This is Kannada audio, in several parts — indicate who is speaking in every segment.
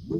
Speaker 1: ಹಾಯ್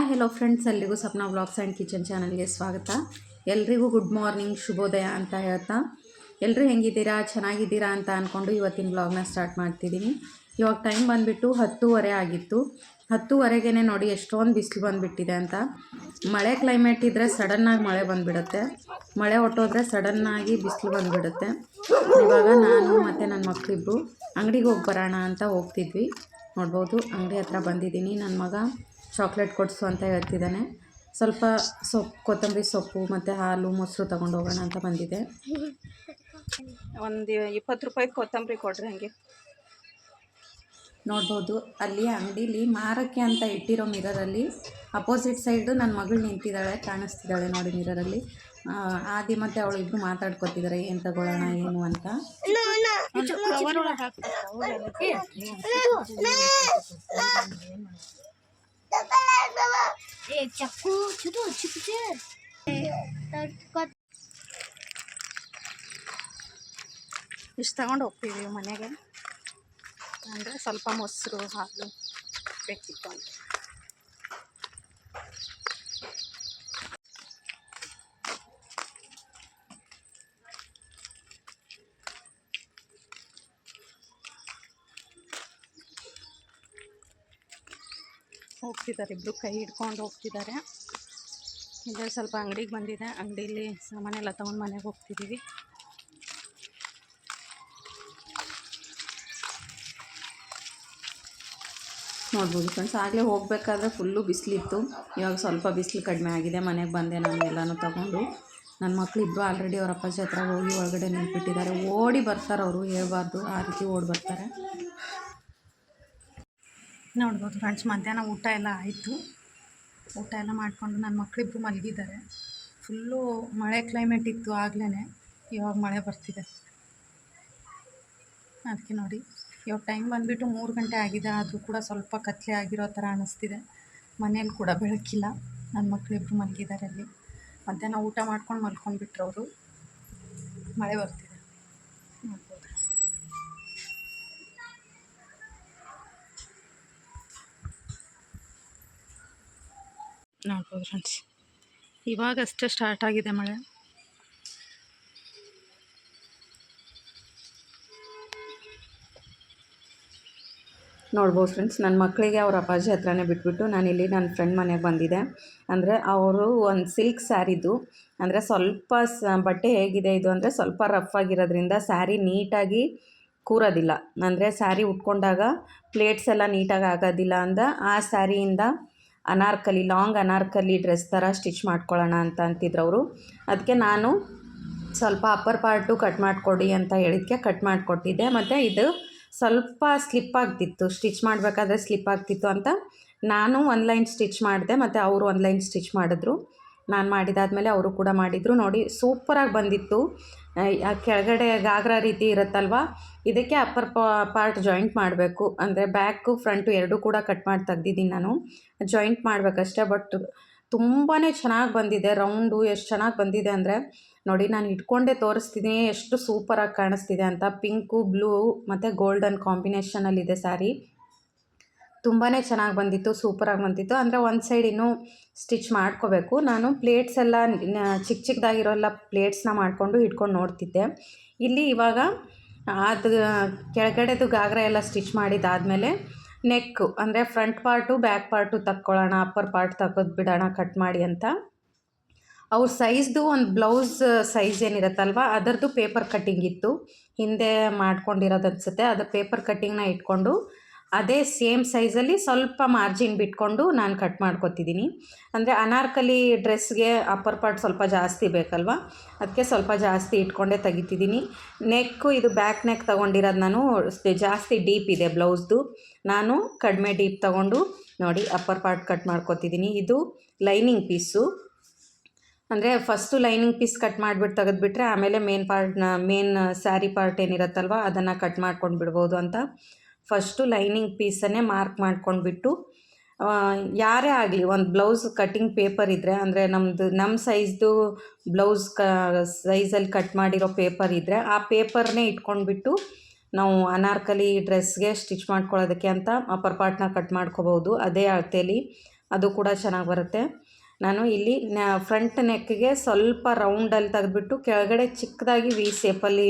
Speaker 1: ಹೆಲೋ ಫ್ರೆಂಡ್ಸ್, ಎಲ್ರಿಗೂ ಸಪ್ನಾ ವ್ಲಾಗ್ಸ್ ಆ್ಯಂಡ್ ಕಿಚನ್ ಚಾನಲ್ಗೆ ಸ್ವಾಗತ. ಎಲ್ರಿಗೂ ಗುಡ್ ಮಾರ್ನಿಂಗ್, ಶುಭೋದಯ ಅಂತ ಹೇಳ್ತಾ ಎಲ್ಲರೂ ಹೆಂಗಿದ್ದೀರಾ, ಚೆನ್ನಾಗಿದ್ದೀರಾ ಅಂತ ಅಂದ್ಕೊಂಡು ಇವತ್ತಿನ ವ್ಲಾಗ್ನ ಸ್ಟಾರ್ಟ್ ಮಾಡ್ತಿದ್ದೀನಿ. ಇವಾಗ ಟೈಮ್ ಬಂದುಬಿಟ್ಟು 10:30 ಆಗಿತ್ತು. 10:30ಗೆ ನೋಡಿ ಎಷ್ಟೊಂದು ಬಿಸಿಲು ಬಂದುಬಿಟ್ಟಿದೆ ಅಂತ. ಮಳೆ ಕ್ಲೈಮೇಟ್ ಇದ್ದರೆ ಸಡನ್ನಾಗಿ ಮಳೆ ಬಂದುಬಿಡುತ್ತೆ, ಮಳೆ ಹೊಟ್ಟೋದ್ರೆ ಸಡನ್ನಾಗಿ ಬಿಸಿಲು ಬಂದುಬಿಡುತ್ತೆ. ಇವಾಗ ನಾನು ಮತ್ತು ನನ್ನ ಮಕ್ಕಳಿಬ್ಬರು ಅಂಗಡಿಗೆ ಹೋಗಿ ಬರೋಣ ಅಂತ ಹೋಗ್ತಿದ್ವಿ. ನೋಡ್ಬೋದು, ಅಂಗಡಿ ಹತ್ರ ಬಂದಿದ್ದೀನಿ. ನನ್ನ ಮಗ ಚಾಕ್ಲೇಟ್ ಕೊಡಿಸು ಅಂತ ಹೇಳ್ತಿದ್ದಾನೆ. ಸ್ವಲ್ಪ ಕೊತ್ತಂಬರಿ ಸೊಪ್ಪು ಮತ್ತು ಹಾಲು ಮೊಸರು ತೊಗೊಂಡು ಹೋಗೋಣ ಅಂತ ಬಂದಿದೆ.
Speaker 2: ಒಂದು 20 ರೂಪಾಯಿ ಕೊತ್ತಂಬರಿ ಕೊಡ್ರಿ. ಹಂಗೆ
Speaker 1: ನೋಡ್ಬೋದು, ಅಲ್ಲಿ ಅಂಗಡೀಲಿ ಮಾರಕ್ಕೆ ಅಂತ ಇಟ್ಟಿರೋ ಮಿರರಲ್ಲಿ ಅಪೋಸಿಟ್ ಸೈಡು ನನ್ನ ಮಗಳು ನಿಂತಿದ್ದಾಳೆ, ಕಾಣಿಸ್ತಿದ್ದಾಳೆ ನೋಡಿ ಮಿರರಲ್ಲಿ. ಆದಿ ಮತ್ತು ಅವಳು ಇಬ್ಬರು ಮಾತಾಡ್ಕೊತಿದ್ದಾರೆ ಏನು ತಗೊಳ್ಳೋಣ ಏನು ಅಂತ.
Speaker 2: ಇಷ್ಟು ತಗೊಂಡು ಹೋಗ್ತೀವಿ ಮನೆಗೆ. ಅಂದರೆ ಸ್ವಲ್ಪ ಮೊಸರು ಹಾಲು ಬೇಕಿತ್ತು ಅಂತ. ಹೋಗ್ತಿದ್ದಾರೆ, ಇಬ್ಬರು ಕೈ ಹಿಡ್ಕೊಂಡು ಹೋಗ್ತಿದ್ದಾರೆ. ಇಲ್ಲೇ ಸ್ವಲ್ಪ ಅಂಗಡಿಗೆ ಬಂದಿದೆ, ಅಂಗಡಿಯಲ್ಲಿ ಸಾಮಾನೆಲ್ಲ ತೊಗೊಂಡು ಮನೆಗೆ ಹೋಗ್ತಿದ್ದೀವಿ.
Speaker 1: ನೋಡ್ಬೋದು ಫ್ರೆಂಡ್ಸ್, ಆಗಲೇ ಹೋಗಬೇಕಾದ್ರೆ ಫುಲ್ಲು ಬಿಸಿಲಿತ್ತು. ಇವಾಗ ಸ್ವಲ್ಪ ಬಿಸಿಲು ಕಡಿಮೆ ಆಗಿದೆ. ಮನೆಗೆ ಬಂದೆ ನಾನು ಎಲ್ಲನೂ ತೊಗೊಂಡು. ನನ್ನ ಮಕ್ಕಳಿಬ್ಬರು ಆಲ್ರೆಡಿ ಅವ್ರ ಅಪ್ಪಾಜಿ ಹತ್ರ ಹೋಗಿ ಒಳಗಡೆ ನಿಂತ್ಬಿಟ್ಟಿದ್ದಾರೆ. ಓಡಿ ಬರ್ತಾರೆ ಅವರು, ಹೇಳ್ಬಾರ್ದು ಆ ರೀತಿ ಓಡಿ ಬರ್ತಾರೆ.
Speaker 2: ನೋಡ್ಬೋದು ಫ್ರೆಂಡ್ಸ್, ಮಧ್ಯಾಹ್ನ ಊಟ ಎಲ್ಲ ಆಯಿತು. ಊಟ ಎಲ್ಲ ಮಾಡಿಕೊಂಡು ನನ್ನ ಮಕ್ಕಳಿಬ್ಬರು ಮಲಗಿದ್ದಾರೆ. ಫುಲ್ಲು ಮಳೆ ಕ್ಲೈಮೇಟ್ ಇತ್ತು ಆಗಲೇ, ಇವಾಗ ಮಳೆ ಬರ್ತಿದೆ. ಅದಕ್ಕೆ ನೋಡಿ, ಇವಾಗ ಟೈಮ್ ಬಂದುಬಿಟ್ಟು 3 ಗಂಟೆ ಆಗಿದೆ. ಆದರೂ ಕೂಡ ಸ್ವಲ್ಪ ಕತ್ಲೆ ಆಗಿರೋ ಥರ ಅನ್ನಿಸ್ತಿದೆ. ಮನೇಲಿ ಕೂಡ ಬೆಳಕಿಲ್ಲ. ನನ್ನ ಮಕ್ಕಳಿಬ್ಬರು ಮಲಗಿದ್ದಾರೆ ಅಲ್ಲಿ. ಮಧ್ಯಾಹ್ನ ಊಟ ಮಾಡ್ಕೊಂಡು ಮಲ್ಕೊಂಡ್ಬಿಟ್ರು ಅವರು. ಮಳೆ ಬರ್ತಿದೆ ನೋಡ್ಬೋದು. ನೋಡ್ಬೋದು ಫ್ರೆಂಡ್ಸ್, ಇವಾಗಷ್ಟೇ ಸ್ಟಾರ್ಟ್ ಆಗಿದೆ ಮಳೆ.
Speaker 1: ನೋಡ್ಬೋದು ಫ್ರೆಂಡ್ಸ್, ನನ್ನ ಮಕ್ಕಳಿಗೆ ಅವ್ರ ಅಪ್ಪಾಜಿ ಹತ್ರನೇ ಬಿಟ್ಬಿಟ್ಟು ನಾನಿಲ್ಲಿ ನನ್ನ ಫ್ರೆಂಡ್ ಮನೆಗೆ ಬಂದಿದ್ದೆ. ಅಂದರೆ ಅವರು ಒಂದು ಸಿಲ್ಕ್ ಸ್ಯಾರಿದು, ಅಂದರೆ ಸ್ವಲ್ಪ ಬಟ್ಟೆ ಹೇಗಿದೆ ಇದು ಅಂದರೆ ಸ್ವಲ್ಪ ರಫ್ ಆಗಿರೋದ್ರಿಂದ ಸ್ಯಾರಿ ನೀಟಾಗಿ ಕೂರೋದಿಲ್ಲ. ಅಂದರೆ ಸ್ಯಾರಿ ಉಟ್ಕೊಂಡಾಗ ಪ್ಲೇಟ್ಸ್ ಎಲ್ಲ ನೀಟಾಗಿ ಆಗೋದಿಲ್ಲ ಅಂದ ಆ ಸ್ಯಾರಿಯಿಂದ ಅನಾರ್ಕಲಿ, ಲಾಂಗ್ ಅನಾರ್ಕಲಿ ಡ್ರೆಸ್ ಥರ ಸ್ಟಿಚ್ ಮಾಡ್ಕೊಳ್ಳೋಣ ಅಂತ ಅಂತಿದ್ರು ಅವರು. ಅದಕ್ಕೆ ನಾನು ಸ್ವಲ್ಪ ಅಪ್ಪರ್ ಪಾರ್ಟು ಕಟ್ ಮಾಡಿಕೊಡಿ ಅಂತ ಹೇಳಿದ್ದಕ್ಕೆ ಕಟ್ ಮಾಡಿಕೊಟ್ಟಿದ್ದೆ. ಮತ್ತು ಇದು ಸ್ವಲ್ಪ ಸ್ಲಿಪ್ ಆಗ್ತಿತ್ತು, ಸ್ಟಿಚ್ ಮಾಡಬೇಕಾದ್ರೆ ಸ್ಲಿಪ್ ಆಗ್ತಿತ್ತು ಅಂತ ನಾನು ಒಂದು ಲೈನ್ ಸ್ಟಿಚ್ ಮಾಡಿದೆ, ಮತ್ತು ಅವರು ಒಂದು ಲೈನ್ ಸ್ಟಿಚ್ ಮಾಡಿದ್ರು. ನಾನು ಮಾಡಿದಾದಮೇಲೆ ಅವರು ಕೂಡ ಮಾಡಿದರು. ನೋಡಿ ಸೂಪರಾಗಿ ಬಂದಿತ್ತು. ಕೆಳಗಡೆ ಗಾಗ್ರಾ ರೀತಿ ಇರುತ್ತಲ್ವ, ಇದಕ್ಕೆ ಅಪ್ಪರ್ ಪಾರ್ಟ್ ಜಾಯಿಂಟ್ ಮಾಡಬೇಕು. ಅಂದರೆ ಬ್ಯಾಕು ಫ್ರಂಟು ಎರಡೂ ಕೂಡ ಕಟ್ ಮಾಡಿ ತೆಗ್ದಿದ್ದೀನಿ ನಾನು. ಜಾಯಿಂಟ್ ಮಾಡಬೇಕಷ್ಟೇ. ಬಟ್ ತುಂಬಾ ಚೆನ್ನಾಗಿ ಬಂದಿದೆ. ರೌಂಡು ಎಷ್ಟು ಚೆನ್ನಾಗಿ ಬಂದಿದೆ ಅಂದರೆ ನೋಡಿ, ನಾನು ಇಟ್ಕೊಂಡೇ ತೋರಿಸ್ತಿದ್ದೀನಿ ಎಷ್ಟು ಸೂಪರಾಗಿ ಕಾಣಿಸ್ತಿದೆ ಅಂತ. ಪಿಂಕು, ಬ್ಲೂ ಮತ್ತು ಗೋಲ್ಡನ್ ಕಾಂಬಿನೇಷನಲ್ಲಿದೆ ಸ್ಯಾರಿ. ತುಂಬಾ ಚೆನ್ನಾಗಿ ಬಂದಿತ್ತು, ಸೂಪರಾಗಿ ಬಂದಿತ್ತು. ಅಂದರೆ ಒಂದು ಸೈಡ್ ಇನ್ನೂ ಸ್ಟಿಚ್ ಮಾಡ್ಕೋಬೇಕು. ನಾನು ಪ್ಲೇಟ್ಸ್ ಎಲ್ಲ ಚಿಕ್ಕ ಚಿಕ್ಕದಾಗಿರೋ ಎಲ್ಲ ಪ್ಲೇಟ್ಸ್ನ ಮಾಡಿಕೊಂಡು ಇಟ್ಕೊಂಡು ನೋಡ್ತಿದ್ದೆ. ಇಲ್ಲಿ ಇವಾಗ ಅದು ಕೆಳಗಡೆದು ಗಾಗ್ರಾ ಎಲ್ಲ ಸ್ಟಿಚ್ ಮಾಡಿದ್ದಾದಮೇಲೆ ನೆಕ್ಕು ಅಂದರೆ ಫ್ರಂಟ್ ಪಾರ್ಟು ಬ್ಯಾಕ್ ಪಾರ್ಟು ತಕ್ಕೊಳ್ಳೋಣ, ಅಪ್ಪರ್ ಪಾರ್ಟ್ ತೆಗೆದು ಬಿಡೋಣ ಕಟ್ ಮಾಡಿ ಅಂತ. ಅವ್ರ ಸೈಜ್ದು ಒಂದು ಬ್ಲೌಸ್ ಸೈಜ್ ಏನಿರುತ್ತಲ್ವ ಅದರದ್ದು ಪೇಪರ್ ಕಟ್ಟಿಂಗ್ ಇತ್ತು, ಹಿಂದೆ ಮಾಡ್ಕೊಂಡಿರೋದು ಅನಿಸುತ್ತೆ. ಅದು ಪೇಪರ್ ಕಟ್ಟಿಂಗ್ನ ಇಟ್ಕೊಂಡು ಅದೇ ಸೇಮ್ ಸೈಜಲ್ಲಿ ಸ್ವಲ್ಪ ಮಾರ್ಜಿನ್ ಬಿಟ್ಕೊಂಡು ನಾನು ಕಟ್ ಮಾಡ್ಕೊತಿದ್ದೀನಿ. ಅಂದರೆ ಅನಾರ್ಕಲಿ ಡ್ರೆಸ್ಗೆ ಅಪ್ಪರ್ ಪಾರ್ಟ್ ಸ್ವಲ್ಪ ಜಾಸ್ತಿ ಬೇಕಲ್ವ, ಅದಕ್ಕೆ ಸ್ವಲ್ಪ ಜಾಸ್ತಿ ಇಟ್ಕೊಂಡೇ ತೆಗಿತಿದ್ದೀನಿ. ನೆಕ್ಕು ಇದು ಬ್ಯಾಕ್ ನೆಕ್ ತೊಗೊಂಡಿರೋದು ನಾನು ಜಾಸ್ತಿ ಡೀಪ್ ಇದೆ ಬ್ಲೌಸ್ದು, ನಾನು ಕಡಿಮೆ ಡೀಪ್ ತೊಗೊಂಡು ನೋಡಿ ಅಪ್ಪರ್ ಪಾರ್ಟ್ ಕಟ್ ಮಾಡ್ಕೊತಿದ್ದೀನಿ. ಇದು ಲೈನಿಂಗ್ ಪೀಸು, ಅಂದರೆ ಫಸ್ಟು ಲೈನಿಂಗ್ ಪೀಸ್ ಕಟ್ ಮಾಡಿಬಿಟ್ಟು ತೆಗೆದುಬಿಟ್ರೆ ಆಮೇಲೆ ಮೇನ್ ಸ್ಯಾರಿ ಪಾರ್ಟ್ ಏನಿರುತ್ತಲ್ವ ಅದನ್ನು ಕಟ್ ಮಾಡ್ಕೊಂಡು ಬಿಡ್ಬೋದು ಅಂತ ಫಸ್ಟು ಲೈನಿಂಗ್ ಪೀಸನ್ನೇ ಮಾರ್ಕ್ ಮಾಡ್ಕೊಂಡ್ಬಿಟ್ಟು, ಯಾರೇ ಆಗಲಿ ಒಂದು ಬ್ಲೌಸ್ ಕಟ್ಟಿಂಗ್ ಪೇಪರ್ ಇದ್ದರೆ, ಅಂದರೆ ನಮ್ಮ ಸೈಜ್ದು ಬ್ಲೌಸ್ ಸೈಜಲ್ಲಿ ಕಟ್ ಮಾಡಿರೋ ಪೇಪರ್ ಇದ್ದರೆ ಆ ಪೇಪರ್ನೇ ಇಟ್ಕೊಂಡ್ಬಿಟ್ಟು ನಾವು ಅನಾರ್ಕಲಿ ಡ್ರೆಸ್ಗೆ ಸ್ಟಿಚ್ ಮಾಡ್ಕೊಳ್ಳೋದಕ್ಕೆ ಅಂತ ಅಪ್ಪರ್ ಪಾರ್ಟ್ನ ಕಟ್ ಮಾಡ್ಕೋಬೋದು. ಅದೇ ಅಳತೆಯಲ್ಲಿ ಅದು ಕೂಡ ಚೆನ್ನಾಗಿ ಬರುತ್ತೆ. ನಾನು ಇಲ್ಲಿ ಫ್ರಂಟ್ ನೆಕ್ಗೆ ಸ್ವಲ್ಪ ರೌಂಡಲ್ಲಿ ತೆಗೆದುಬಿಟ್ಟು ಕೆಳಗಡೆ ಚಿಕ್ಕದಾಗಿ ವಿ ಶೇಪಲ್ಲಿ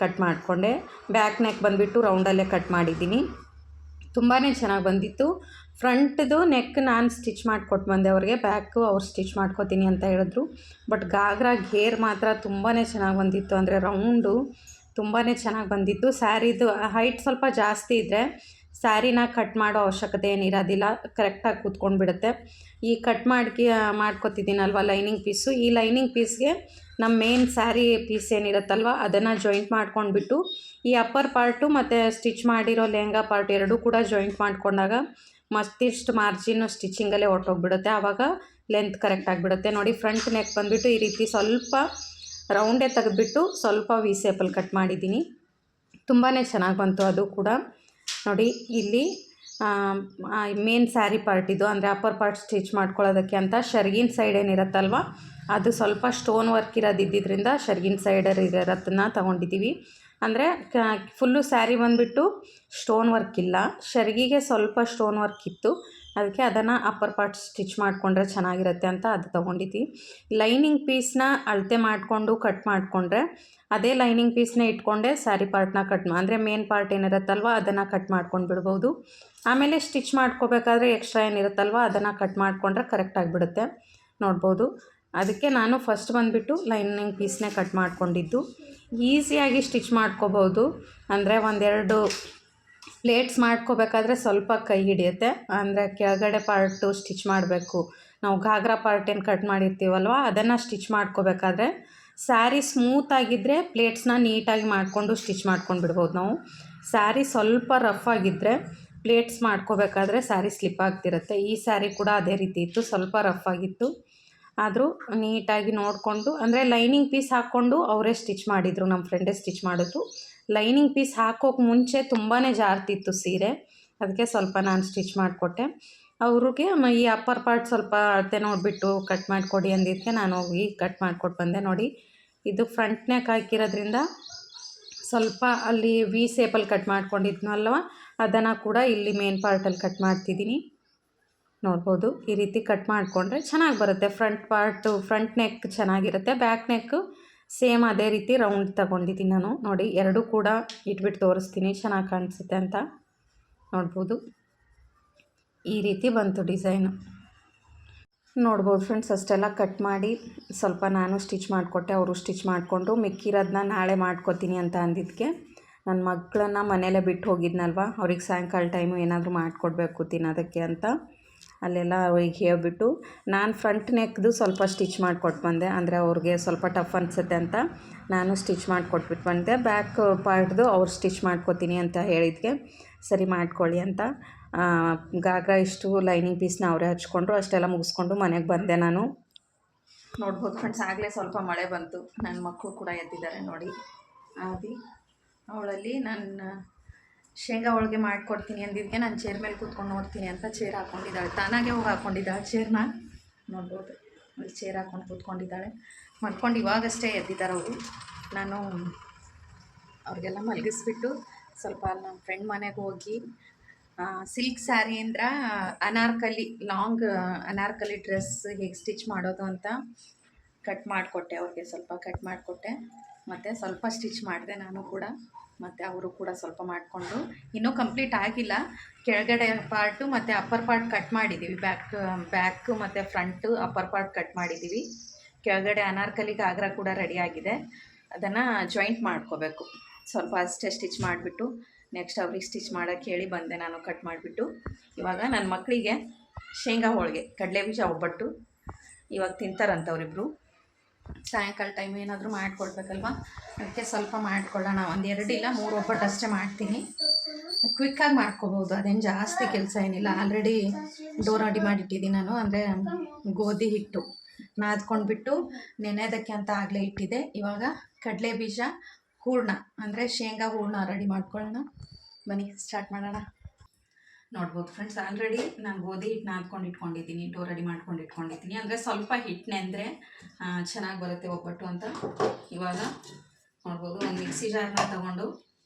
Speaker 1: ಕಟ್ ಮಾಡಿಕೊಂಡೆ. ಬ್ಯಾಕ್ ನೆಕ್ ಬಂದುಬಿಟ್ಟು ರೌಂಡಲ್ಲೇ ಕಟ್ ಮಾಡಿದ್ದೀನಿ. ತುಂಬಾ ಚೆನ್ನಾಗಿ ಬಂದಿತ್ತು. ಫ್ರಂಟ್ದು ನೆಕ್ ನಾನು ಸ್ಟಿಚ್ ಮಾಡಿಕೊಟ್ಟು ಬಂದೆ ಅವ್ರಿಗೆ, ಬ್ಯಾಕು ಅವ್ರು ಸ್ಟಿಚ್ ಮಾಡ್ಕೊತೀನಿ ಅಂತ ಹೇಳಿದ್ರು. ಬಟ್ ಘಾಗ್ರಾ ಘೇರ್ ಮಾತ್ರ ತುಂಬಾ ಚೆನ್ನಾಗಿ ಬಂದಿತ್ತು, ಅಂದರೆ ರೌಂಡು ತುಂಬಾ ಚೆನ್ನಾಗಿ ಬಂದಿತ್ತು. ಸ್ಯಾರಿದು ಹೈಟ್ ಸ್ವಲ್ಪ ಜಾಸ್ತಿ ಇದ್ದರೆ ಸ್ಯಾರಿನ ಕಟ್ ಮಾಡೋ ಅವಶ್ಯಕತೆ ಏನಿರೋದಿಲ್ಲ, ಕರೆಕ್ಟಾಗಿ ಕೂತ್ಕೊಂಡು ಬಿಡುತ್ತೆ. ಈ ಕಟ್ ಮಾಡ್ಕೊತಿದ್ದೀನಲ್ವ ಲೈನಿಂಗ್ ಪೀಸು, ಈ ಲೈನಿಂಗ್ ಪೀಸ್ಗೆ ನಮ್ಮ ಮೇನ್ ಸ್ಯಾರಿ ಪೀಸ್ ಏನಿರುತ್ತಲ್ವ ಅದನ್ನು ಜಾಯಿಂಟ್ ಮಾಡ್ಕೊಂಡ್ಬಿಟ್ಟು ಈ ಅಪ್ಪರ್ ಪಾರ್ಟು ಮತ್ತು ಸ್ಟಿಚ್ ಮಾಡಿರೋ ಲೆಹಂಗಾ ಪಾರ್ಟ್ ಎರಡೂ ಕೂಡ ಜಾಯಿಂಟ್ ಮಾಡ್ಕೊಂಡಾಗ ಮತ್ತಿಷ್ಟು ಮಾರ್ಜಿನ್ನು ಸ್ಟಿಚಿಂಗಲ್ಲೇ ಹೊರಟೋಗ್ಬಿಡುತ್ತೆ, ಆವಾಗ ಲೆಂತ್ ಕರೆಕ್ಟ್ ಆಗಿಬಿಡುತ್ತೆ. ನೋಡಿ ಫ್ರಂಟ್ ನೆಕ್ ಬಂದುಬಿಟ್ಟು ಈ ರೀತಿ ಸ್ವಲ್ಪ ರೌಂಡೇ ತೆಗೆದುಬಿಟ್ಟು ಸ್ವಲ್ಪ ವಿ ಶೇಪಲ್ಲಿ ಕಟ್ ಮಾಡಿದ್ದೀನಿ. ತುಂಬಾ ಚೆನ್ನಾಗಿ ಬಂತು ಅದು ಕೂಡ. ನೋಡಿ ಇಲ್ಲಿ ಮೇನ್ ಸ್ಯಾರಿ ಪಾರ್ಟ್ ಇದು, ಅಂದರೆ ಅಪ್ಪರ್ ಪಾರ್ಟ್ ಸ್ಟಿಚ್ ಮಾಡ್ಕೊಳ್ಳೋದಕ್ಕೆ ಅಂತ ಶರ್ಗಿನ್ ಸೈಡ್ ಏನಿರುತ್ತಲ್ವ ಅದು ಸ್ವಲ್ಪ ಸ್ಟೋನ್ ವರ್ಕ್ ಇರೋದಿದ್ದರಿಂದ ಶರ್ಗಿನ್ ಸೈಡರ್ ಇರೋದನ್ನ ತೊಗೊಂಡಿದ್ದೀವಿ. ಅಂದರೆ ಫುಲ್ಲು ಸ್ಯಾರಿ ಬಂದುಬಿಟ್ಟು ಸ್ಟೋನ್ ವರ್ಕ್ ಇಲ್ಲ, ಶರ್ಗಿಗೆ ಸ್ವಲ್ಪ ಸ್ಟೋನ್ ವರ್ಕ್ ಇತ್ತು, ಅದಕ್ಕೆ ಅದನ್ನು ಅಪ್ಪರ್ ಪಾರ್ಟ್ ಸ್ಟಿಚ್ ಮಾಡಿಕೊಂಡ್ರೆ ಚೆನ್ನಾಗಿರುತ್ತೆ ಅಂತ ಅದು ತೊಗೊಂಡಿದ್ದೀವಿ. ಲೈನಿಂಗ್ ಪೀಸ್ನ ಅಳತೆ ಮಾಡಿಕೊಂಡು ಕಟ್ ಮಾಡಿಕೊಂಡ್ರೆ ಅದೇ ಲೈನಿಂಗ್ ಪೀಸ್ನ ಇಟ್ಕೊಂಡೆ ಸ್ಯಾರಿ ಪಾರ್ಟ್ನ ಅಂದರೆ ಮೇನ್ ಪಾರ್ಟ್ ಏನಿರುತ್ತಲ್ವ ಅದನ್ನು ಕಟ್ ಮಾಡ್ಕೊಂಡು ಬಿಡ್ಬೋದು. ಆಮೇಲೆ ಸ್ಟಿಚ್ ಮಾಡ್ಕೋಬೇಕಾದ್ರೆ ಎಕ್ಸ್ಟ್ರಾ ಏನಿರುತ್ತಲ್ವ ಅದನ್ನು ಕಟ್ ಮಾಡಿಕೊಂಡ್ರೆ ಕರೆಕ್ಟಾಗಿಬಿಡುತ್ತೆ, ನೋಡ್ಬೋದು. ಅದಕ್ಕೆ ನಾನು ಫಸ್ಟ್ ಬಂದುಬಿಟ್ಟು ಲೈನಿಂಗ್ ಪೀಸ್ನೇ ಕಟ್ ಮಾಡ್ಕೊಂಡಿದ್ದು. ಈಸಿಯಾಗಿ ಸ್ಟಿಚ್ ಮಾಡ್ಕೋಬೋದು, ಅಂದರೆ ಒಂದೆರಡು ಪ್ಲೇಟ್ಸ್ ಮಾಡ್ಕೋಬೇಕಾದ್ರೆ ಸ್ವಲ್ಪ ಕೈ ಹಿಡಿಯುತ್ತೆ, ಅಂದರೆ ಕೆಳಗಡೆ ಪಾರ್ಟು ಸ್ಟಿಚ್ ಮಾಡಬೇಕು. ನಾವು ಘಾಗ್ರಾ ಪಾರ್ಟ್ ಏನು ಕಟ್ ಮಾಡಿರ್ತೀವಲ್ವ ಅದನ್ನು ಸ್ಟಿಚ್ ಮಾಡ್ಕೋಬೇಕಾದ್ರೆ ಸ್ಯಾರಿ ಸ್ಮೂತಾಗಿದ್ದರೆ ಪ್ಲೇಟ್ಸ್ನ ನೀಟಾಗಿ ಮಾಡಿಕೊಂಡು ಸ್ಟಿಚ್ ಮಾಡ್ಕೊಂಡು ಬಿಡ್ಬೋದು ನಾವು. ಸ್ಯಾರಿ ಸ್ವಲ್ಪ ರಫ್ ಆಗಿದ್ದರೆ ಪ್ಲೇಟ್ಸ್ ಮಾಡ್ಕೋಬೇಕಾದ್ರೆ ಸ್ಯಾರಿ ಸ್ಲಿಪ್ ಆಗ್ತಿರುತ್ತೆ. ಈ ಸ್ಯಾರಿ ಕೂಡ ಅದೇ ರೀತಿ ಇತ್ತು, ಸ್ವಲ್ಪ ರಫ್ ಆಗಿತ್ತು, ಆದರೂ ನೀಟಾಗಿ ನೋಡಿಕೊಂಡು, ಅಂದರೆ ಲೈನಿಂಗ್ ಪೀಸ್ ಹಾಕ್ಕೊಂಡು ಅವರೇ ಸ್ಟಿಚ್ ಮಾಡಿದರು, ನಮ್ಮ ಫ್ರೆಂಡೇ ಸ್ಟಿಚ್ ಮಾಡಿದ್ರು. ಲೈನಿಂಗ್ ಪೀಸ್ ಹಾಕೋಕೆ ಮುಂಚೆ ತುಂಬಾ ಜಾರ್ತಿತ್ತು ಸೀರೆ, ಅದಕ್ಕೆ ಸ್ವಲ್ಪ ನಾನು ಸ್ಟಿಚ್ ಮಾಡಿಕೊಟ್ಟೆ ಅವ್ರಿಗೆ. ಈ ಅಪ್ಪರ್ ಪಾರ್ಟ್ ಸ್ವಲ್ಪ ಅಳತೆ ನೋಡಿಬಿಟ್ಟು ಕಟ್ ಮಾಡಿಕೊಡಿ ಅಂದಿದ್ದಕ್ಕೆ ನಾನು ಹೋಗಿ ಕಟ್ ಮಾಡಿಕೊಟ್ಟು ಬಂದೆ. ನೋಡಿ ಇದು ಫ್ರಂಟ್ ನೆಕ್ ಹಾಕಿರೋದ್ರಿಂದ ಸ್ವಲ್ಪ ಅಲ್ಲಿ ವಿ ಶೇಪಲ್ಲಿ ಕಟ್ ಮಾಡ್ಕೊಂಡಿದ್ನಲ್ವ ಅದನ್ನು ಕೂಡ ಇಲ್ಲಿ ಮೇನ್ ಪಾರ್ಟಲ್ಲಿ ಕಟ್ ಮಾಡ್ತಿದ್ದೀನಿ, ನೋಡ್ಬೋದು. ಈ ರೀತಿ ಕಟ್ ಮಾಡಿಕೊಂಡ್ರೆ ಚೆನ್ನಾಗಿ ಬರುತ್ತೆ. ಫ್ರಂಟ್ ನೆಕ್ ಚೆನ್ನಾಗಿರುತ್ತೆ, ಬ್ಯಾಕ್ ನೆಕ್ಕು ಸೇಮ್ ಅದೇ ರೀತಿ ರೌಂಡ್ ತಗೊಂಡಿದ್ದೀನಿ ನಾನು. ನೋಡಿ ಎರಡೂ ಕೂಡ ಇಟ್ಬಿಟ್ಟು ತೋರಿಸ್ತೀನಿ ಚೆನ್ನಾಗಿ ಕಾಣಿಸುತ್ತೆ ಅಂತ, ನೋಡ್ಬೋದು. ಈ ರೀತಿ ಬಂತು ಡಿಸೈನು, ನೋಡ್ಬೋದು ಫ್ರೆಂಡ್ಸ್. ಅಷ್ಟೆಲ್ಲ ಕಟ್ ಮಾಡಿ ಸ್ವಲ್ಪ ನಾನು ಸ್ಟಿಚ್ ಮಾಡಿಕೊಟ್ಟೆ, ಅವರು ಸ್ಟಿಚ್ ಮಾಡಿಕೊಂಡ್ರು. ಮಿಕ್ಕಿರೋದನ್ನ ನಾಳೆ ಮಾಡ್ಕೊತೀನಿ ಅಂತ ಅಂದಿದ್ದಕ್ಕೆ ನನ್ನ ಮಕ್ಕಳನ್ನ ಮನೇಲೇ ಬಿಟ್ಟು ಹೋಗಿದ್ನಲ್ವ, ಅವ್ರಿಗೆ ಸಾಯಂಕಾಲ ಟೈಮು ಏನಾದರೂ ಮಾಡಿಕೊಡ್ಬೇಕು ತಿನ್ನೋದಕ್ಕೆ ಅಂತ ಅಲ್ಲೆಲ್ಲ ಅವ್ರಿಗೆ ಹೇಳ್ಬಿಟ್ಟು ನಾನು ಫ್ರಂಟ್ ನೆಕ್ದು ಸ್ವಲ್ಪ ಸ್ಟಿಚ್ ಮಾಡಿಕೊಟ್ಟು ಬಂದೆ, ಅಂದರೆ ಅವ್ರಿಗೆ ಸ್ವಲ್ಪ ಟಫ್ ಅನಿಸುತ್ತೆ ಅಂತ ನಾನು ಸ್ಟಿಚ್ ಮಾಡಿಕೊಟ್ಬಿಟ್ಟು ಬಂದೆ. ಬ್ಯಾಕ್ ಪಾರ್ಟ್ದು ಅವ್ರು ಸ್ಟಿಚ್ ಮಾಡ್ಕೊತೀನಿ ಅಂತ ಹೇಳಿದ್ಕೆ ಸರಿ ಮಾಡ್ಕೊಳ್ಳಿ ಅಂತ ಘಾಗ್ರಾ ಇಷ್ಟು ಲೈನಿಂಗ್ ಪೀಸ್ನ ಅವರೇ ಹಚ್ಕೊಂಡ್ರು. ಅಷ್ಟೆಲ್ಲ ಮುಗಿಸ್ಕೊಂಡು ಮನೆಗೆ ಬಂದೆ ನಾನು. ನೋಡ್ಬೋದು ಫ್ರೆಂಡ್ಸ್, ಆಗಲೇ ಸ್ವಲ್ಪ ಮಳೆ ಬಂತು, ನನ್ನ ಮಕ್ಕಳು ಕೂಡ ಎದ್ದಿದ್ದಾರೆ ನೋಡಿ. ಅವಳಲ್ಲಿ ನಾನು ಶೇಂಗಾ ಹೋಳಿಗೆ ಮಾಡಿಕೊಡ್ತೀನಿ ಅಂದಿದ್ದಕ್ಕೆ ನಾನು ಚೇರ್ ಮೇಲೆ ಕೂತ್ಕೊಂಡು ನೋಡ್ತೀನಿ ಅಂತ ಚೇರ್ ಹಾಕ್ಕೊಂಡಿದ್ದಾಳೆ, ತಾನಾಗೆ ಹೋಗಿ ಹಾಕ್ಕೊಂಡಿದ್ದಾಳೆ ಚೇರ್ನ, ನೋಡ್ಬೋದು. ಅಲ್ಲಿ ಚೇರ್ ಹಾಕ್ಕೊಂಡು ಕೂತ್ಕೊಂಡಿದ್ದಾಳೆ, ಮಾಡ್ಕೊಂಡು ಇವಾಗಷ್ಟೇ ಎದ್ದಿದ್ದಾರೆ ಅವರು. ನಾನು ಅವ್ರಿಗೆಲ್ಲ ಮಲಗಿಸ್ಬಿಟ್ಟು ಸ್ವಲ್ಪ ನಮ್ಮ ಫ್ರೆಂಡ್ ಮನೆಗೆ ಹೋಗಿ ಸಿಲ್ಕ್ ಸ್ಯಾರಿ ಅಂದ್ರೆ ಅನಾರ್ಕಲಿ ಲಾಂಗ್ ಅನಾರ್ಕಲಿ ಡ್ರೆಸ್ ಹೇಗೆ ಸ್ಟಿಚ್ ಮಾಡೋದು ಅಂತ ಕಟ್ ಮಾಡಿಕೊಟ್ಟೆ ಅವ್ರಿಗೆ, ಸ್ವಲ್ಪ ಕಟ್ ಮಾಡಿಕೊಟ್ಟೆ, ಮತ್ತು ಸ್ವಲ್ಪ ಸ್ಟಿಚ್ ಮಾಡಿದೆ ನಾನು ಕೂಡ, ಮತ್ತು ಅವರು ಕೂಡ ಸ್ವಲ್ಪ ಮಾಡಿಕೊಂಡು. ಇನ್ನೂ ಕಂಪ್ಲೀಟ್ ಆಗಿಲ್ಲ, ಕೆಳಗಡೆ ಪಾರ್ಟು ಮತ್ತು ಅಪ್ಪರ್ ಪಾರ್ಟ್ ಕಟ್ ಮಾಡಿದ್ದೀವಿ, ಬ್ಯಾಕ್ ಮತ್ತು ಫ್ರಂಟು ಅಪ್ಪರ್ ಪಾರ್ಟ್ ಕಟ್ ಮಾಡಿದ್ದೀವಿ. ಕೆಳಗಡೆ ಅನಾರ್ಕಲಿ ಘಾಗ್ರಾ ಕೂಡ ರೆಡಿ ಆಗಿದೆ, ಅದನ್ನು ಜಾಯಿಂಟ್ ಮಾಡ್ಕೋಬೇಕು. ಸ್ವಲ್ಪ ಅಷ್ಟೇ ಸ್ಟಿಚ್ ಮಾಡಿಬಿಟ್ಟು ನೆಕ್ಸ್ಟ್ ಅವ್ರಿಗೆ ಸ್ಟಿಚ್ ಮಾಡೋಕ್ಕೆ ಹೇಳಿ ಬಂದೆ ನಾನು ಕಟ್ ಮಾಡಿಬಿಟ್ಟು. ಇವಾಗ ನನ್ನ ಮಕ್ಕಳಿಗೆ ಶೇಂಗಾ ಹೋಳಿಗೆ ಕಡಲೆ ಬೀಜ ಒಬ್ಬಟ್ಟು ಇವಾಗ ತಿಂತಾರಂತ ಅವರಿಬ್ಬರು. ಸಾಯಂಕಾಲ ಟೈಮ್ ಏನಾದರೂ ಮಾಡಿಕೊಡ್ಬೇಕಲ್ವ, ಅದಕ್ಕೆ ಸ್ವಲ್ಪ ಮಾಡಿಕೊಳ್ಳೋಣ. ಒಂದು 2 ಇಲ್ಲ 3 ಒಬ್ಬಟ್ಟು ಅಷ್ಟೇ ಮಾಡ್ತೀನಿ. ಕ್ವಿಕ್ಕಾಗಿ ಮಾಡ್ಕೋಬೋದು, ಅದೇನು ಜಾಸ್ತಿ ಕೆಲಸ ಏನಿಲ್ಲ. ಆಲ್ರೆಡಿ ಡೋ ರೆಡಿ ಮಾಡಿಟ್ಟಿದ್ದೀನಿ ನಾನು, ಅಂದರೆ ಗೋಧಿ ಹಿಟ್ಟು ನಾದ್ಕೊಂಡ್ಬಿಟ್ಟು ನೆನೆಯೋದಕ್ಕೆ ಅಂತ ಆಗಲೇ ಇಟ್ಟಿದ್ದೆ. ಇವಾಗ ಕಡಲೆ ಬೀಜ ಹೂರಣ ಅಂದರೆ ಶೇಂಗಾ ಹೂರಣ ರೆಡಿ ಮಾಡ್ಕೊಳ್ಳೋಣ. ಬನ್ನಿ ಸ್ಟಾರ್ಟ್ ಮಾಡೋಣ. ನೋಡ್ಬೋದು ಫ್ರೆಂಡ್ಸ್, ಆಲ್ರೆಡಿ ನಾನು ಗೋಧಿ ಹಿಟ್ಟು ನಾದ್ಕೊಂಡು ಇಟ್ಕೊಂಡಿದ್ದೀನಿ, ಡೋ ರೆಡಿ ಮಾಡ್ಕೊಂಡು ಇಟ್ಕೊಂಡಿದ್ದೀನಿ. ಅಂದರೆ ಸ್ವಲ್ಪ ಹಿಟ್ಟು ನೆಂದರೆ ಚೆನ್ನಾಗಿ ಬರುತ್ತೆ ಒಬ್ಬಟ್ಟು ಅಂತ. ಇವಾಗ ನೋಡ್ಬೋದು ಒಂದು ಮಿಕ್ಸಿ ಜಾರ್ನ ತೊಗೊಂಡು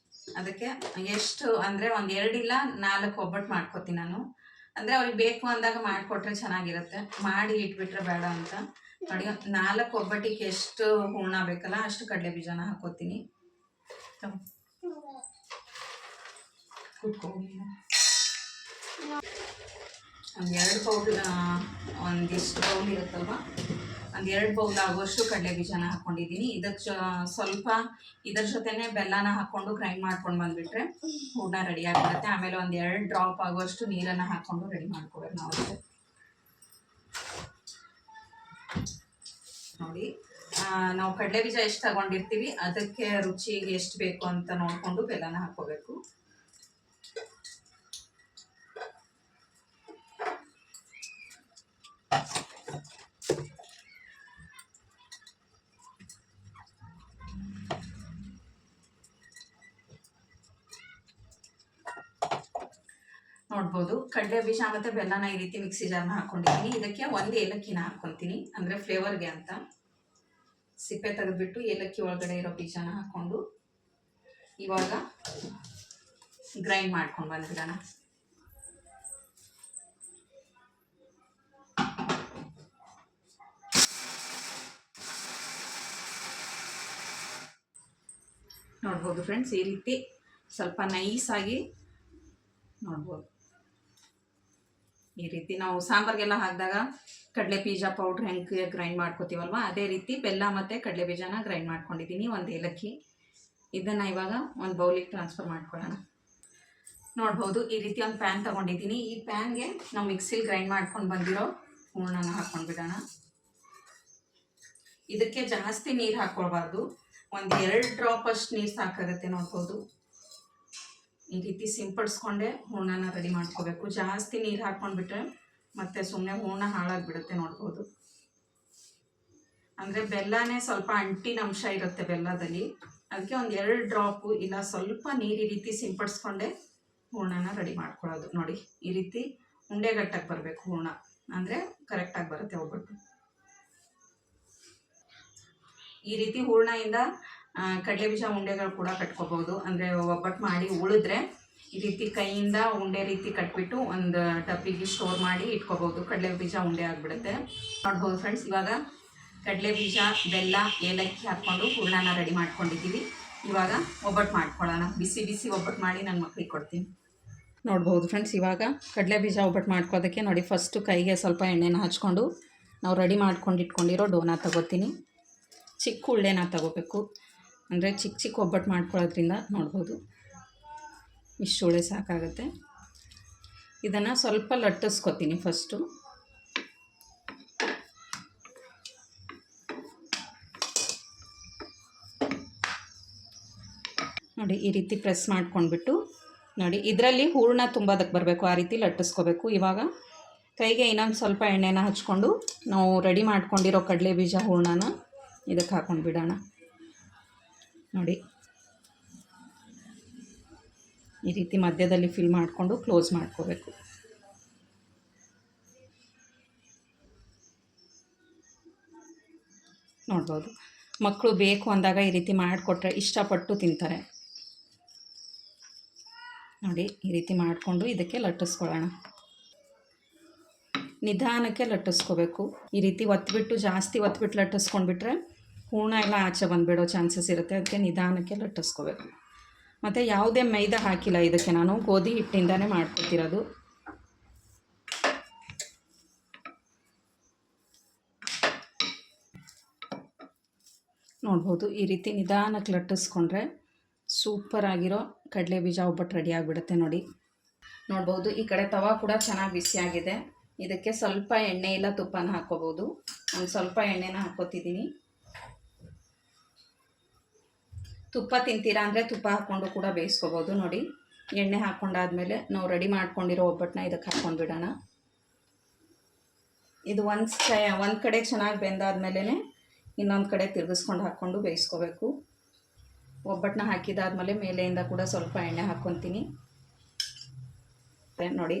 Speaker 1: ಅದಕ್ಕೆ ಎಷ್ಟು ಅಂದರೆ ಒಂದು 2 ಇಲ್ಲ 4 ಒಬ್ಬಟ್ಟು ಮಾಡ್ಕೊತೀನಿ ನಾನು. ಅಂದರೆ ಅವ್ರಿಗೆ ಬೇಕು ಅಂದಾಗ ಮಾಡಿಕೊಟ್ರೆ ಚೆನ್ನಾಗಿರುತ್ತೆ, ಮಾಡಿ ಇಟ್ಬಿಟ್ರೆ ಬೇಡ ಅಂತ. ನೋಡಿ 4 ಒಬ್ಬಟ್ಟಿಗೆ ಎಷ್ಟು ಹೂರ್ಣ ಬೇಕಲ್ಲ ಅಷ್ಟು ಕಡಲೆ ಬೀಜನ ಹಾಕೋತೀನಿ. ಕೂತ್ಕೊಂಡು ಒಂದು 2 ಬೌಲ್, ಒಂದಿಷ್ಟು ಬೌಲ್ ಇರುತ್ತಲ್ವ, ಒಂದು 2 ಬೌಲ್ ಆಗುವಷ್ಟು ಕಡಲೆ ಬೀಜನ ಹಾಕ್ಕೊಂಡಿದ್ದೀನಿ. ಇದಕ್ಕೆ ಸ್ವಲ್ಪ ಇದರ ಜೊತೆನೇ ಬೆಲ್ಲನ ಹಾಕ್ಕೊಂಡು ಗ್ರೈಂಡ್ ಮಾಡ್ಕೊಂಡು ಬಂದುಬಿಟ್ರೆ ಹೂರ್ಣ ರೆಡಿ ಆಗಿಬಿಡುತ್ತೆ. ಆಮೇಲೆ ಒಂದು 2 ಡ್ರಾಪ್ ಆಗುವಷ್ಟು ನೀರನ್ನು ಹಾಕ್ಕೊಂಡು ರೆಡಿ ಮಾಡ್ಕೊಬೇಕು ನಾವು. ನೋಡಿ ನಾವು ಕಡಲೆ ಬೀಜ ಎಷ್ಟು ತಗೊಂಡಿರ್ತೀವಿ ಅದಕ್ಕೆ ರುಚಿಗೆ ಎಷ್ಟು ಬೇಕು ಅಂತ ನೋಡಿಕೊಂಡು ಬೆಲ್ಲನ ಹಾಕ್ಕೋಬೇಕು. ನೋಡ್ಬೋದು ಕಡಲೆ ಬೀಜ ಮತ್ತು ಬೆಲ್ಲನ ಈ ರೀತಿ ಮಿಕ್ಸಿ ಜಾರ್ನ ಹಾಕ್ಕೊಂಡಿದ್ದೀನಿ. ಇದಕ್ಕೆ 1 ಏಲಕ್ಕಿನ ಹಾಕ್ಕೊತೀನಿ, ಅಂದರೆ ಫ್ಲೇವರ್ಗೆ ಅಂತ. ಸಿಪ್ಪೆ ತೆಗೆದುಬಿಟ್ಟು ಏಲಕ್ಕಿ ಒಳಗಡೆ ಇರೋ ಬೀಜನ ಹಾಕ್ಕೊಂಡು ಇವಾಗ ಗ್ರೈಂಡ್ ಮಾಡ್ಕೊಂಡು ಬಂದ್ಬಿಡೋಣ. ನೋಡ್ಬೋದು ಫ್ರೆಂಡ್ಸ್, ಈ ರೀತಿ ಸ್ವಲ್ಪ ನೈಸಾಗಿ ನೋಡ್ಬೋದು. ಈ ರೀತಿ ನಾವು ಸಾಂಬಾರಿಗೆಲ್ಲ ಹಾಕಿದಾಗ ಕಡಲೆ ಬೀಜ ಪೌಡ್ರ್ ಹೆಂಗೆ ಗ್ರೈಂಡ್ ಮಾಡ್ಕೋತೀವಲ್ವ ಅದೇ ರೀತಿ ಬೆಲ್ಲ ಮತ್ತು ಕಡಲೆ ಬೀಜನ ಗ್ರೈಂಡ್ ಮಾಡ್ಕೊಂಡಿದ್ದೀನಿ. 1 ಏಲಕ್ಕಿ. ಇದನ್ನು ಇವಾಗ ಒಂದು ಬೌಲಿಗೆ ಟ್ರಾನ್ಸ್ಫರ್ ಮಾಡ್ಕೊಳ್ಳೋಣ. ನೋಡ್ಬೋದು ಈ ರೀತಿ ಒಂದು ಪ್ಯಾನ್ ತೊಗೊಂಡಿದ್ದೀನಿ. ಈ ಪ್ಯಾನ್ಗೆ ನಾವು ಮಿಕ್ಸಿಲಿ ಗ್ರೈಂಡ್ ಮಾಡ್ಕೊಂಡು ಬಂದಿರೋ ಹೂರ್ಣನ ಹಾಕ್ಕೊಂಡ್ಬಿಡೋಣ. ಇದಕ್ಕೆ ಜಾಸ್ತಿ ನೀರು ಹಾಕ್ಕೊಳ್ಬಾರ್ದು, ಒಂದು 2 ಡ್ರಾಪ್ ಅಷ್ಟು ನೀರು ಸಾಕಾಗುತ್ತೆ. ನೋಡ್ಬೋದು ಈ ರೀತಿ ಸಿಂಪಡಿಸ್ಕೊಂಡೆ ಹೂರ್ಣನ ರೆಡಿ ಮಾಡ್ಕೋಬೇಕು. ಜಾಸ್ತಿ ನೀರು ಹಾಕ್ಕೊಂಡ್ಬಿಟ್ರೆ ಮತ್ತೆ ಸುಮ್ಮನೆ ಹೂರ್ಣ ಹಾಳಾಗಿಬಿಡುತ್ತೆ. ನೋಡ್ಬೋದು ಅಂದರೆ ಬೆಲ್ಲನೇ ಸ್ವಲ್ಪ ಅಂಟಿನ ಅಂಶ ಇರುತ್ತೆ ಬೆಲ್ಲದಲ್ಲಿ, ಅದಕ್ಕೆ ಒಂದು 2 ಡ್ರಾಪು ಇಲ್ಲ ಸ್ವಲ್ಪ ನೀರು ಈ ರೀತಿ ಸಿಂಪಡಿಸ್ಕೊಂಡೆ ಹೂರ್ಣನ ರೆಡಿ ಮಾಡ್ಕೊಳ್ಳೋದು. ನೋಡಿ ಈ ರೀತಿ ಉಂಡೆಗಟ್ಟಕ್ಕೆ ಬರಬೇಕು ಹೂರ್ಣ, ಅಂದರೆ ಕರೆಕ್ಟಾಗಿ ಬರುತ್ತೆ ಒಬ್ಬಟ್ಟು. ಈ ರೀತಿ ಹೂರ್ಣದಿಂದ ಕಡಲೆ ಬೀಜ ಉಂಡೆಗಳು ಕೂಡ ಕಟ್ಕೋಬೋದು. ಅಂದರೆ ಒಬ್ಬಟ್ಟು ಮಾಡಿ ಉಳಿದ್ರೆ ಈ ರೀತಿ ಕೈಯಿಂದ ಉಂಡೆ ರೀತಿ ಕಟ್ಬಿಟ್ಟು ಒಂದು ಡಬ್ಬಿಗೆ ಸ್ಟೋರ್ ಮಾಡಿ ಇಟ್ಕೋಬೋದು. ಕಡಲೆ ಬೀಜ ಉಂಡೆ ಆಗಿಬಿಡುತ್ತೆ. ನೋಡ್ಬೋದು ಫ್ರೆಂಡ್ಸ್, ಇವಾಗ ಕಡಲೆ ಬೀಜ ಬೆಲ್ಲ ಏಲಕ್ಕಿ ಹಾಕ್ಕೊಂಡು ಹೂರ್ಣನ ರೆಡಿ ಮಾಡ್ಕೊಂಡಿದ್ದೀವಿ. ಇವಾಗ ಒಬ್ಬಟ್ಟು ಮಾಡ್ಕೊಳ್ಳೋಣ. ಬಿಸಿ ಬಿಸಿ ಒಬ್ಬಟ್ಟು ಮಾಡಿ ನನ್ನ ಮಕ್ಕಳಿಗೆ ಕೊಡ್ತೀನಿ. ನೋಡ್ಬೋದು ಫ್ರೆಂಡ್ಸ್, ಇವಾಗ ಕಡಲೆ ಬೀಜ ಒಬ್ಬಟ್ಟು ಮಾಡ್ಕೋದಕ್ಕೆ ನೋಡಿ ಫಸ್ಟು ಕೈಗೆ ಸ್ವಲ್ಪ ಎಣ್ಣೆನ ಹಚ್ಕೊಂಡು ನಾವು ರೆಡಿ ಮಾಡ್ಕೊಂಡು ಇಟ್ಕೊಂಡಿರೋ ಡೋನ ತಗೋತೀನಿ. ಚಿಕ್ಕ ಉಳ್ಳೆನ ತಗೋಬೇಕು, ಅಂದರೆ ಚಿಕ್ಕ ಚಿಕ್ಕ ಒಬ್ಬಟ್ಟು ಮಾಡ್ಕೊಳ್ಳೋದ್ರಿಂದ ನೋಡ್ಬೋದು ಇಷ್ಟು ಉಳ್ಳೆ ಸಾಕಾಗುತ್ತೆ. ಇದನ್ನು ಸ್ವಲ್ಪ ಲಟ್ಟಿಸ್ಕೊತೀನಿ ಫಸ್ಟು. ನೋಡಿ ಈ ರೀತಿ ಪ್ರೆಸ್ ಮಾಡ್ಕೊಂಡ್ಬಿಟ್ಟು ನೋಡಿ ಇದರಲ್ಲಿ ಹೂರ್ಣ ತುಂಬೋದಕ್ಕೆ ಬರಬೇಕು, ಆ ರೀತಿ ಲಟ್ಟಿಸ್ಕೋಬೇಕು. ಇವಾಗ ಕೈಗೆ ಇನ್ನೊಂದು ಸ್ವಲ್ಪ ಎಣ್ಣೆನ ಹಚ್ಕೊಂಡು ನಾವು ರೆಡಿ ಮಾಡ್ಕೊಂಡಿರೋ ಕಡಲೆ ಬೀಜ ಹೂರ್ಣನ ಇದಕ್ಕೆ ಹಾಕ್ಕೊಂಡು ಬಿಡೋಣ. ನೋಡಿ ಈ ರೀತಿ ಮಧ್ಯದಲ್ಲಿ ಫಿಲ್ ಮಾಡಿಕೊಂಡು ಕ್ಲೋಸ್ ಮಾಡ್ಕೋಬೇಕು. ನೋಡ್ಬೋದು ಮಕ್ಕಳು ಬೇಕು ಅಂದಾಗ ಈ ರೀತಿ ಮಾಡಿಕೊಟ್ರೆ ಇಷ್ಟಪಟ್ಟು ತಿಂತಾರೆ. ನೋಡಿ ಈ ರೀತಿ ಮಾಡಿಕೊಂಡು ಇದಕ್ಕೆ ಲಟ್ಟಿಸ್ಕೊಳ್ಳೋಣ. ನಿಧಾನಕ್ಕೆ ಲಟ್ಟಿಸ್ಕೋಬೇಕು. ಈ ರೀತಿ ಒತ್ಬಿಟ್ಟು ಜಾಸ್ತಿ ಒತ್ಬಿಟ್ಟು ಲಟ್ಟಿಸ್ಕೊಂಡ್ಬಿಟ್ರೆ ಹೂರ್ಣ ಎಲ್ಲ ಆಚೆ ಬಂದುಬಿಡೋ ಚಾನ್ಸಸ್ ಇರುತ್ತೆ. ಅದಕ್ಕೆ ನಿಧಾನಕ್ಕೆ ಲಟ್ಟಿಸ್ಕೋಬೇಕು. ಮತ್ತು ಯಾವುದೇ ಮೈದಾ ಹಾಕಿಲ್ಲ ಇದಕ್ಕೆ, ನಾನು ಗೋಧಿ ಹಿಟ್ಟಿಂದನೇ ಮಾಡ್ಕೊತಿರೋದು. ನೋಡ್ಬೋದು ಈ ರೀತಿ ನಿಧಾನಕ್ಕೆ ಲಟ್ಟಿಸ್ಕೊಂಡ್ರೆ ಸೂಪರಾಗಿರೋ ಕಡಲೆ ಬೀಜ ಒಬ್ಬಟ್ಟು ರೆಡಿ ಆಗಿಬಿಡುತ್ತೆ ನೋಡಿ. ನೋಡ್ಬೋದು ಈ ಕಡೆ ತವಾ ಕೂಡ ಚೆನ್ನಾಗಿ ಬಿಸಿಯಾಗಿದೆ. ಇದಕ್ಕೆ ಸ್ವಲ್ಪ ಎಣ್ಣೆ ಇಲ್ಲ ತುಪ್ಪನ ಹಾಕ್ಕೋಬೋದು. ನಾನು ಸ್ವಲ್ಪ ಎಣ್ಣೆನ ಹಾಕ್ಕೋತಿದ್ದೀನಿ. ತುಪ್ಪ ತಿಂತೀರಾ ಅಂದರೆ ತುಪ್ಪ ಹಾಕ್ಕೊಂಡು ಕೂಡ ಬೇಯಿಸ್ಕೋಬೋದು. ನೋಡಿ ಎಣ್ಣೆ ಹಾಕ್ಕೊಂಡಾದ್ಮೇಲೆ ನಾವು ರೆಡಿ ಮಾಡ್ಕೊಂಡಿರೋ ಒಬ್ಬಟ್ಟನ್ನ ಇದಕ್ಕೆ ಹಾಕ್ಕೊಂಡ್ಬಿಡೋಣ. ಇದು ಒಂದು ಕಡೆ ಚೆನ್ನಾಗಿ ಬೆಂದಾದ್ಮೇಲೆ ಇನ್ನೊಂದು ಕಡೆ ತಿರುಗಿಸ್ಕೊಂಡು ಹಾಕ್ಕೊಂಡು ಬೇಯಿಸ್ಕೋಬೇಕು. ಒಬ್ಬಟ್ಟನ್ನ ಹಾಕಿದಾದ್ಮೇಲೆ ಮೇಲೆಯಿಂದ ಕೂಡ ಸ್ವಲ್ಪ ಎಣ್ಣೆ ಹಾಕ್ಕೊತೀನಿ. ನೋಡಿ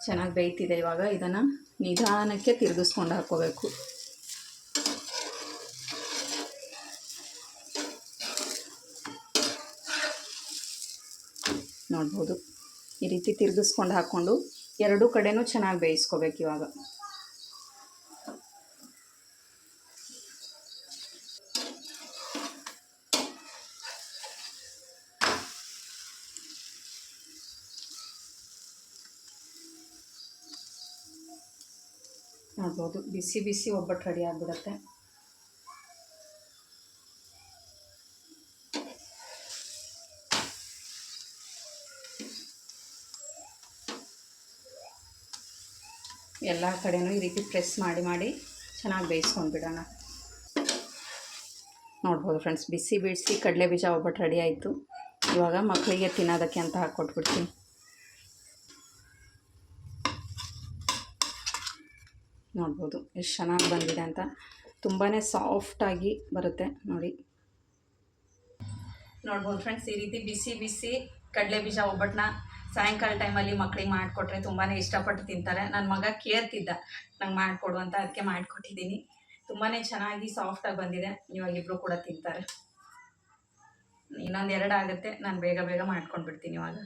Speaker 1: ಚೆನ್ನಾಗಿ ಬೇಯ್ತಿದೆ. ಇವಾಗ ಇದನ್ನು ನಿಧಾನಕ್ಕೆ ತಿರುಗಿಸ್ಕೊಂಡು ಹಾಕ್ಕೋಬೇಕು. ನೋಡ್ಬೋದು ಈ ರೀತಿ ತಿರುಗಿಸ್ಕೊಂಡು ಹಾಕ್ಕೊಂಡು ಎರಡೂ ಕಡೆನೂ ಚೆನ್ನಾಗಿ ಬೇಯಿಸ್ಕೋಬೇಕು. ಇವಾಗ ನೋಡ್ಬೋದು ಬಿಸಿ ಬಿಸಿ ಒಬ್ಬಟ್ಟು ರೆಡಿ ಆಗಿಬಿಡುತ್ತೆ. ಎಲ್ಲ ಕಡೆನೂ ಈ ರೀತಿ ಪ್ರೆಸ್ ಮಾಡಿ ಚೆನ್ನಾಗಿ ಬೇಯಿಸ್ಕೊಂಡು ಬಿಡೋಣ. ನೋಡ್ಬೋದು ಫ್ರೆಂಡ್ಸ್, ಬಿಸಿ ಬಿಡಿಸಿ ಕಡಲೆ ಬೀಜ ಒಬ್ಬಟ್ಟು ರೆಡಿ ಆಯಿತು. ಇವಾಗ ಮಕ್ಕಳಿಗೆ ತಿನ್ನೋದಕ್ಕೆ ಅಂತ ಹಾಕ್ಕೊಟ್ಬಿಡ್ತೀನಿ. ನೋಡ್ಬೋದು ಎಷ್ಟು ಚೆನ್ನಾಗಿ ಬಂದಿದೆ ಅಂತ. ತುಂಬಾ ಸಾಫ್ಟಾಗಿ ಬರುತ್ತೆ ನೋಡಿ. ನೋಡ್ಬೋದು ಫ್ರೆಂಡ್ಸ್, ಈ ರೀತಿ ಬಿಸಿ ಬಿಸಿ ಕಡಲೆ ಬೀಜ ಒಬ್ಬಟ್ಟನ್ನ ಸಾಯಂಕಾಲ ಟೈಮಲ್ಲಿ ಮಕ್ಕಳಿಗೆ ಮಾಡಿಕೊಟ್ರೆ ತುಂಬಾ ಇಷ್ಟಪಟ್ಟು ತಿಂತಾರೆ. ನನ್ನ ಮಗ ಕೇಳ್ತಿದ್ದ ನಂಗೆ ಮಾಡಿಕೊಡು ಅಂತ, ಅದಕ್ಕೆ ಮಾಡಿಕೊಟ್ಟಿದ್ದೀನಿ. ತುಂಬಾ ಚೆನ್ನಾಗಿ ಸಾಫ್ಟಾಗಿ ಬಂದಿದೆ. ಇವಾಗ ಇಬ್ಬರು ಕೂಡ ತಿಂತಾರೆ. ಇನ್ನೊಂದು 2 ಆಗುತ್ತೆ, ನಾನು ಬೇಗ ಮಾಡ್ಕೊಂಡ್ಬಿಡ್ತೀನಿ ಇವಾಗ.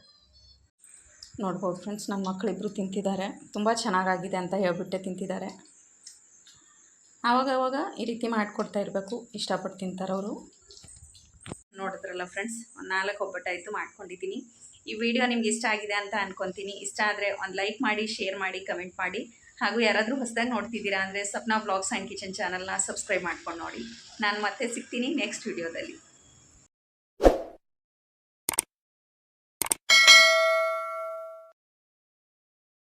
Speaker 1: ನೋಡ್ಬೋದು ಫ್ರೆಂಡ್ಸ್, ನನ್ನ ಮಕ್ಕಳಿಬ್ಬರು ತಿಂತಿದ್ದಾರೆ. ತುಂಬ ಚೆನ್ನಾಗಾಗಿದೆ ಅಂತ ಹೇಳ್ಬಿಟ್ಟೆ ತಿಂತಿದ್ದಾರೆ. ಆವಾಗ ಈ ರೀತಿ ಮಾಡಿಕೊಡ್ತಾ ಇರಬೇಕು, ಇಷ್ಟಪಟ್ಟು ತಿಂತಾರೆ ಅವರು. ನೋಡಿದ್ರಲ್ಲ ಫ್ರೆಂಡ್ಸ್, ಒಂದು 4 ಒಬ್ಬಟ್ಟಾಯಿತು ಮಾಡ್ಕೊಂಡಿದ್ದೀನಿ. ಈ ವಿಡಿಯೋ ನಿಮ್ಗೆ ಇಷ್ಟ ಆಗಿದೆ ಅಂತ ಅನ್ಕೊತೀನಿ. ಇಷ್ಟ ಆದರೆ ಒಂದು ಲೈಕ್ ಮಾಡಿ, ಶೇರ್ ಮಾಡಿ, ಕಮೆಂಟ್ ಮಾಡಿ. ಹಾಗೂ ಯಾರಾದರೂ ಹೊಸದಾಗಿ ನೋಡ್ತಿದ್ದೀರಾ ಅಂದರೆ ಸಪ್ನಾ ವ್ಲಾಗ್ಸ್ ಆ್ಯಂಡ್ ಕಿಚನ್ ಚಾನಲ್ನ ಸಬ್ಸ್ಕ್ರೈಬ್ ಮಾಡ್ಕೊಂಡು ನೋಡಿ. ನಾನು ಮತ್ತೆ ಸಿಗ್ತೀನಿ ನೆಕ್ಸ್ಟ್ ವಿಡಿಯೋದಲ್ಲಿ.